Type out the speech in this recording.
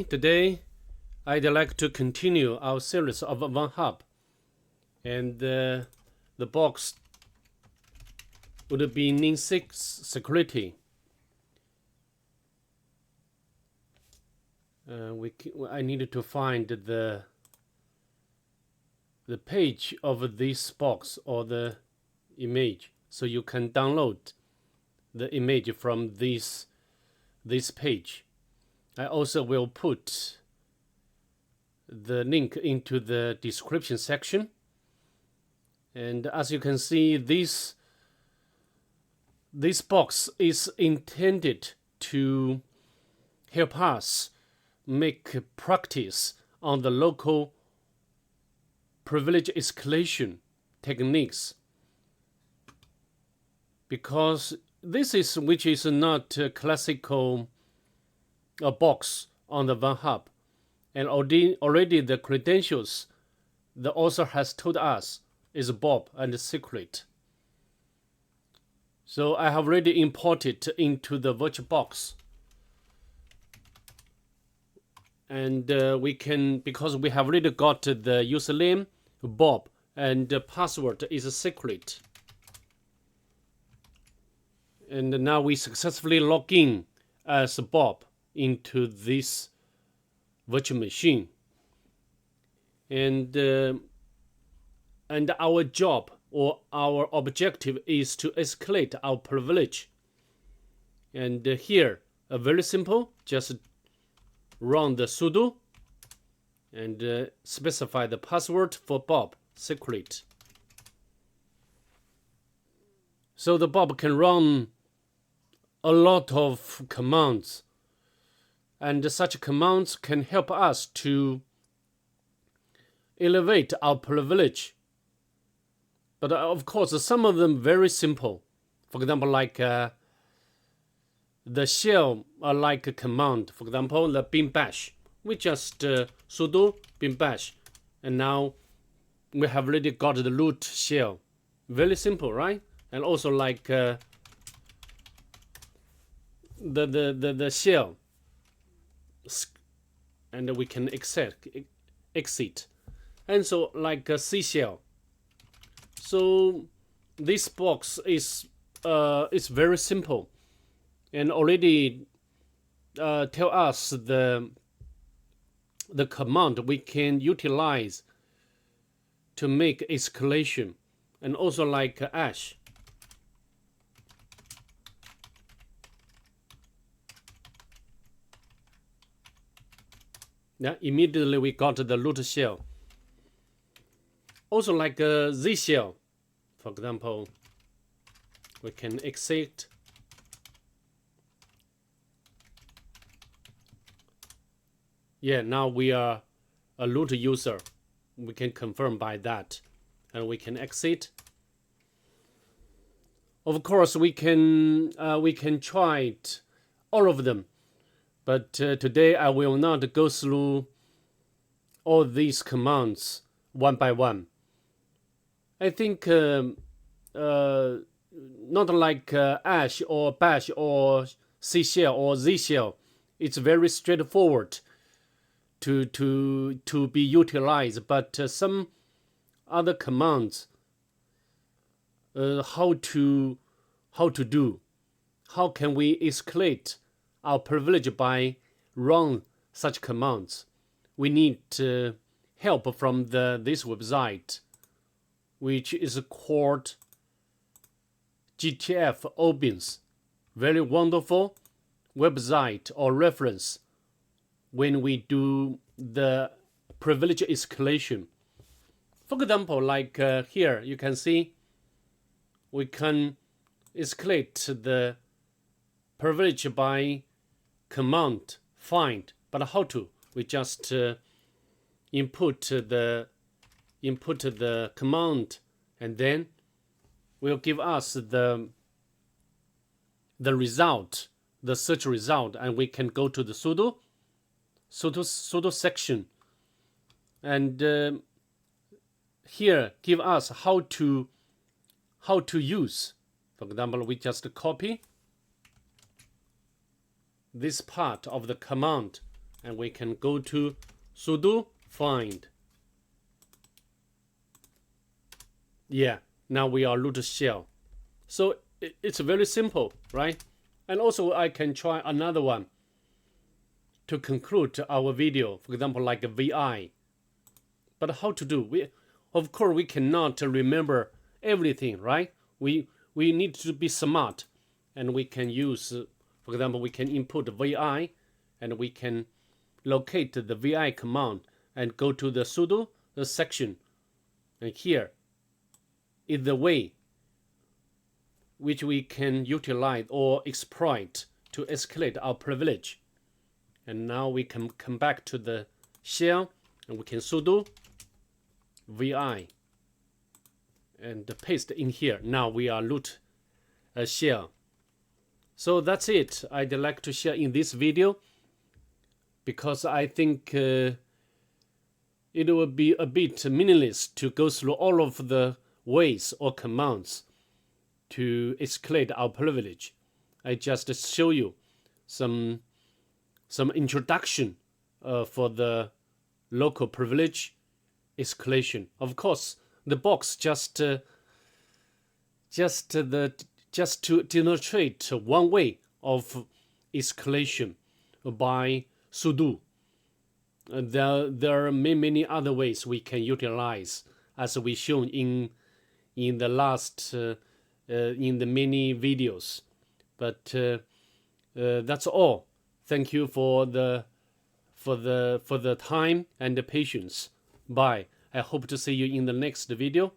Today, I'd like to continue our series of Vulnhub, and the box would be lin.security. I needed to find the page of this box or the image, so you can download the image from this page. I also will put the link into the description section. And as you can see, this box is intended to help us make practice on the local privilege escalation techniques, because which is not a classical box on the Vulnhub, and already the credentials the author has told us is Bob and secret. So I have already imported into the virtual box, and we can, because we have already got the username Bob and the password is a secret, and now we successfully log in as Bob into this virtual machine, and our job or our objective is to escalate our privilege. And here, very simple, just run the sudo and specify the password for Bob secret. So the Bob can run a lot of commands, and such commands can help us to elevate our privilege. But of course, some of them very simple. For example, like the shell like a command. For example, the bin bash. We just sudo bin bash, and now we have already got the root shell. Very simple, right? And also like the shell, and we can exit, and so like a C shell. So this box is very simple, and already tell us the command we can utilize to make escalation, and also like ash. Yeah, immediately we got the root shell. Also like a Z shell, for example, we can exit. Yeah, now we are a root user. We can confirm by that, and we can exit. Of course, we can try it, all of them, but today I will not go through all these commands one by one. I think not like ash or bash or C shell or Z shell. It's very straightforward to be utilized, but some other commands, how to do, how can we escalate our privilege by run such commands? We need help from this website, which is called GTF Opens. Very wonderful website or reference when we do the privilege escalation. For example, like here, you can see we can escalate the privilege by command find. But how to? We just input the command, and then will give us the result, the search result, and we can go to the sudo section, and here give us how to use. For example, we just copy this part of the command and we can go to sudo find. Yeah, now we are root shell. So it's very simple, right? And also I can try another one to conclude our video, for example, like a VI. But how to do? Of course, we cannot remember everything, right? We need to be smart, and we can use, for example, we can input VI, and we can locate the VI command and go to the sudo section, and here is the way which we can utilize or exploit to escalate our privilege. And now we can come back to the shell, and we can sudo vi and paste in here. Now we are root shell. So that's it. I'd like to share in this video because I think it will be a bit meaningless to go through all of the ways or commands to escalate our privilege. I just show you some introduction for the local privilege escalation. Of course, the box just to demonstrate one way of escalation by sudo. There are many other ways we can utilize, as we shown in the last in the many videos. But that's all. Thank you for the time and the patience. Bye. I hope to see you in the next video.